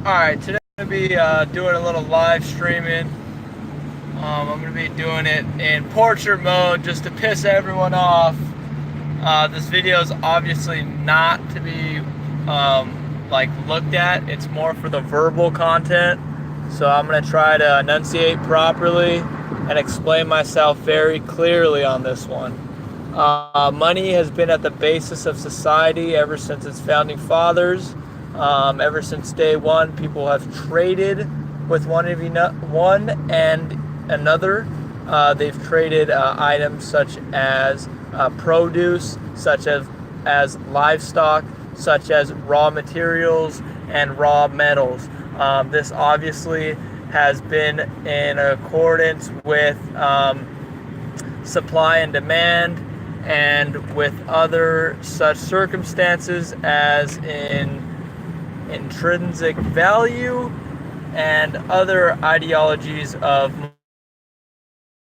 Alright, today I'm going to be doing a little live streaming. I'm going to be doing it in portrait mode just to piss everyone off. This video is obviously not to be looked at. It's more for the verbal content. So I'm going to try to enunciate properly and explain myself very clearly on this one. Money has been at the basis of society ever since its founding fathers. Ever since day one, people have traded with one and another. They've traded items such as produce, such as livestock, such as raw materials and raw metals. This obviously has been in accordance with supply and demand, and with other such circumstances as in intrinsic value and other ideologies of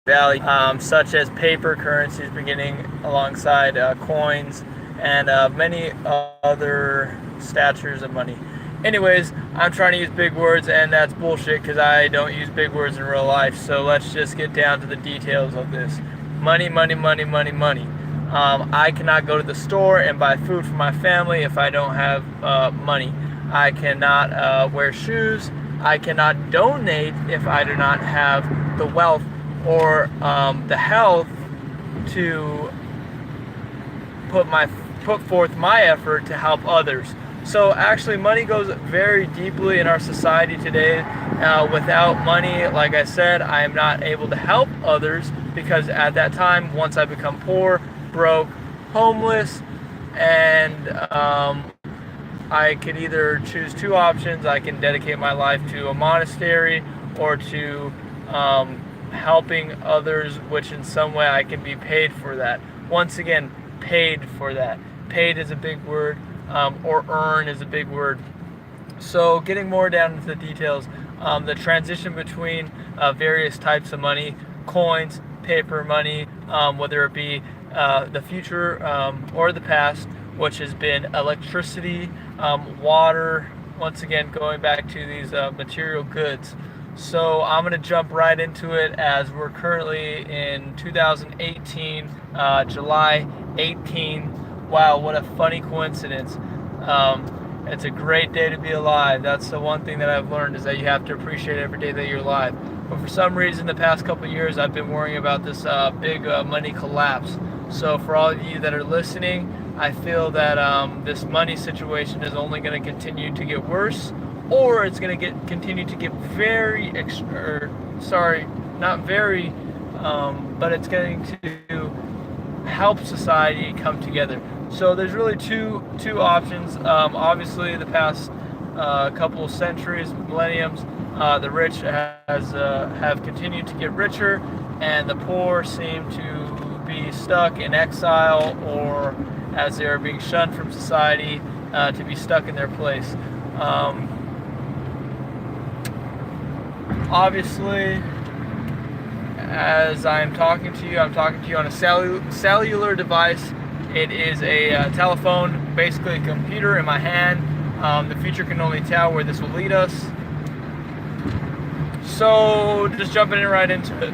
value, such as paper currencies beginning alongside coins and many other statures of money. Anyways, I'm trying to use big words, and that's bullshit because I don't use big words in real life. So let's just get down to the details of this. Money, money, money, money, money. I cannot go to the store and buy food for my family if I don't have money. I cannot wear shoes. I cannot donate if I do not have the wealth or the health to put forth my effort to help others. So actually, money goes very deeply in our society today. Without money, like I said, I am not able to help others, because at that time, once I become poor, broke, homeless, and I could either choose two options. I can dedicate my life to a monastery or to helping others, which in some way I can be paid for that. Once again, paid for that. Paid is a big word, or earn is a big word. So getting more down into the details, the transition between various types of money, coins, paper money, whether it be the future or the past, which has been electricity, water, once again going back to these material goods. So I'm going to jump right into it, as we're currently in 2018, July 18. Wow, what a funny coincidence. It's a great day to be alive. That's the one thing that I've learned, is that you have to appreciate every day that you're alive. But for some reason, the past couple of years, I've been worrying about this big money collapse. So for all of you that are listening, I feel that this money situation is only going to continue to get worse, or it's going to continue to get but it's going to help society come together. So there's really two options. Obviously, the past couple of centuries, millenniums, the rich have continued to get richer, and the poor seem to be stuck in exile, or as they are being shunned from society, to be stuck in their place. Obviously, as I'm talking to you on a cellular device. It is a telephone, basically a computer in my hand. The future can only tell where this will lead us. So just jumping right into it.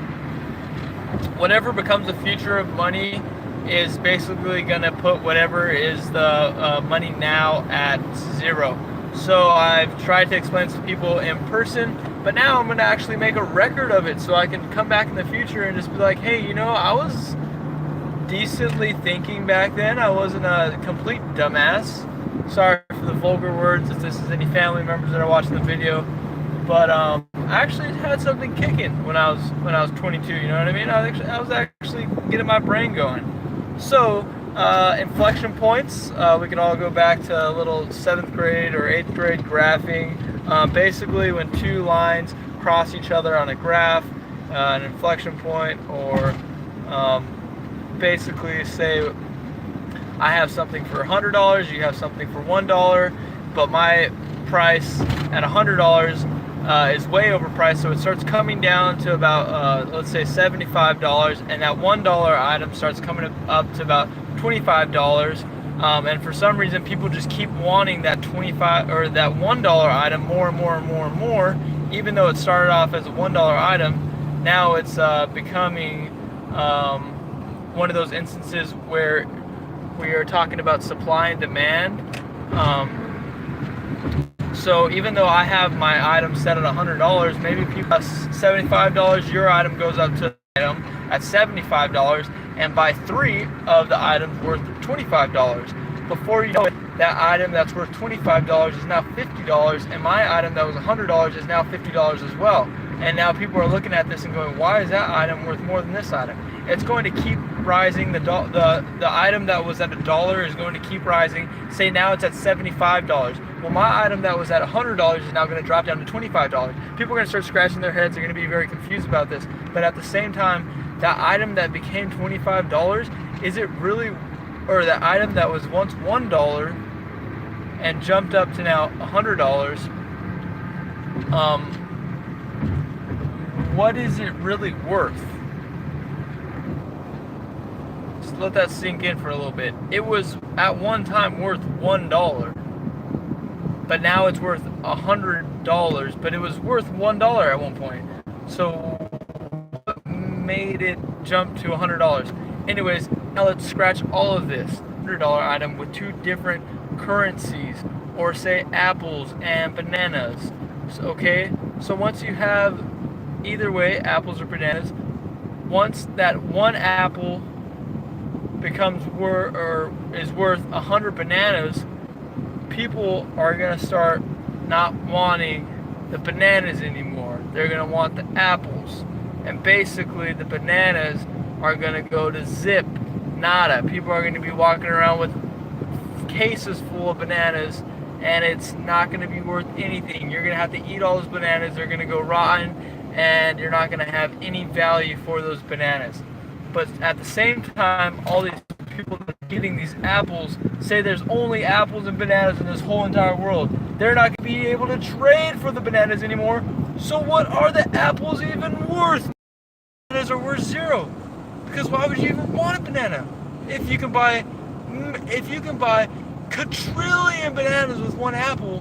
Whatever becomes the future of money is basically going to put whatever is the money now at zero. So I've tried to explain this to people in person, but now I'm going to actually make a record of it, so I can come back in the future and just be like, hey, I was decently thinking back then. I wasn't a complete dumbass. Sorry for the vulgar words if this is any family members that are watching the video, but I actually had something kicking when I was 22. You know what I mean? I was actually getting my brain going. So inflection points. We can all go back to a little 7th grade or 8th grade graphing. Basically, when two lines cross each other on a graph, an inflection point, or basically say I have something for $100, you have something for $1, but my price at $100 is way overpriced, so it starts coming down to about let's say $75, and that $1 item starts coming up to about $25. And for some reason, people just keep wanting that 25 or that $1 item more and more and more and more, even though it started off as a $1 item. Now it's becoming one of those instances where we are talking about supply and demand. So even though I have my item set at $100, maybe people $75, your item goes up to item at $75 and buy 3 of the items worth $25. Before you know it, that item that's worth $25 is now $50, and my item that was $100 is now $50 as well. And now people are looking at this and going, why is that item worth more than this item? It's going to keep rising. The item that was at $1 is going to keep rising. Say now it's at $75. Well, my item that was at $100 is now going to drop down to $25. People are going to start scratching their heads. They're going to be very confused about this. But at the same time, that item that became $25, is it really, or that item that was once $1 and jumped up to now $100, what is it really worth? Just let that sink in for a little bit. It was at one time worth $1, but now it's worth $100, but it was worth $1 at one point. So what made it jump to $100? Anyways, now let's scratch all of this. $100 item with 2 different currencies, or say apples and bananas. Okay, so once you have either way, apples or bananas, once that one apple becomes is worth 100 bananas, people are gonna start not wanting the bananas anymore. They're gonna want the apples, and basically the bananas are gonna go to zip, nada. People are gonna be walking around with cases full of bananas, and it's not gonna be worth anything. You're gonna have to eat all those bananas. They're gonna go rotten, and you're not gonna have any value for those bananas. But at the same time, all these people that are eating these apples say there's only apples and bananas in this whole entire world. They're not gonna be able to trade for the bananas anymore. So what are the apples even worth? Bananas are worth 0. Because why would you even want a banana? If you can buy quadrillion bananas with one apple,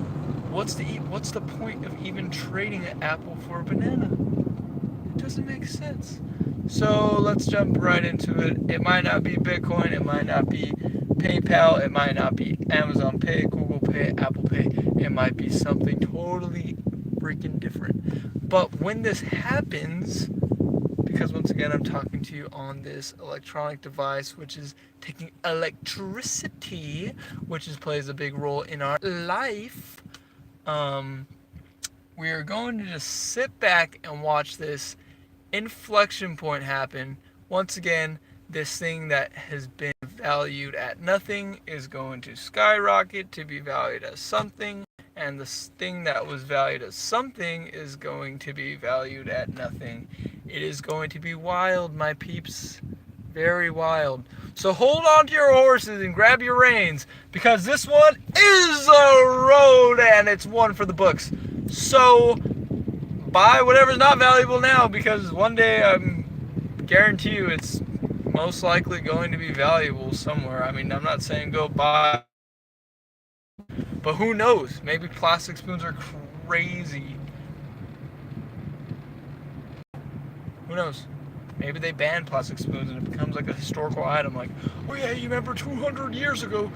what's the point of even trading an apple for a banana? It doesn't make sense. So let's jump right into it. It might not be Bitcoin, it might not be PayPal, it might not be Amazon Pay, Google Pay, Apple Pay. It might be something totally freaking different. But when this happens, because once again I'm talking to you on this electronic device which is taking electricity, which plays a big role in our life, we are going to just sit back and watch this inflection point happen. Once again, this thing that has been valued at nothing is going to skyrocket to be valued as something, and this thing that was valued as something is going to be valued at nothing. It is going to be wild, my peeps. Very wild. So hold on to your horses and grab your reins, because this one is a road and it's one for the books. So buy whatever's not valuable now, because one day I guarantee you it's most likely going to be valuable somewhere. I mean, I'm not saying go buy, but who knows? Maybe plastic spoons are crazy. Who knows? Maybe they ban plastic spoons and it becomes like a historical item, like, oh yeah, you remember 200 years ago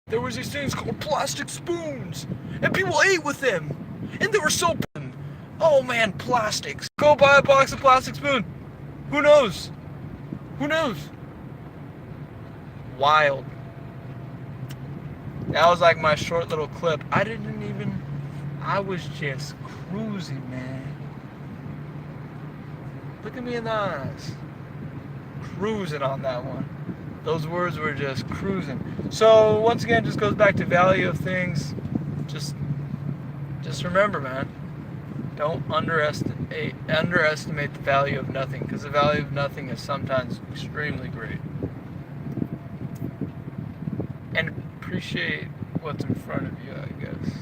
there was these things called plastic spoons and people ate with them and they were so bad. Oh man, plastics. Go buy a box of plastic spoon. Who knows? Who knows? Wild. That was like my short little clip. I was just cruising, man. Look at me in the eyes. Cruising on that one. Those words were just cruising. So once again, just goes back to value of things. Just remember, man. Don't underestimate the value of nothing, because the value of nothing is sometimes extremely great. And appreciate what's in front of you, I guess.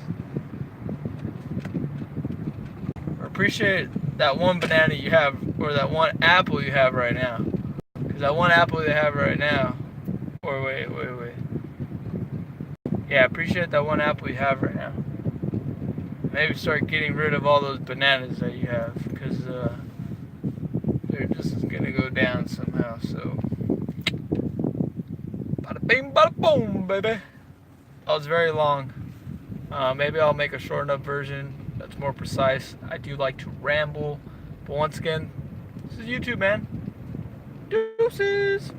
Or appreciate that one banana you have, or that one apple you have right now. Because that one apple you have right now, or wait. Yeah, appreciate that one apple you have right now. Maybe start getting rid of all those bananas that you have, because they're just gonna go down somehow. So, bada bing, bada boom, baby. That was very long. Maybe I'll make a short enough version that's more precise. I do like to ramble, but once again, this is YouTube, man. Deuces.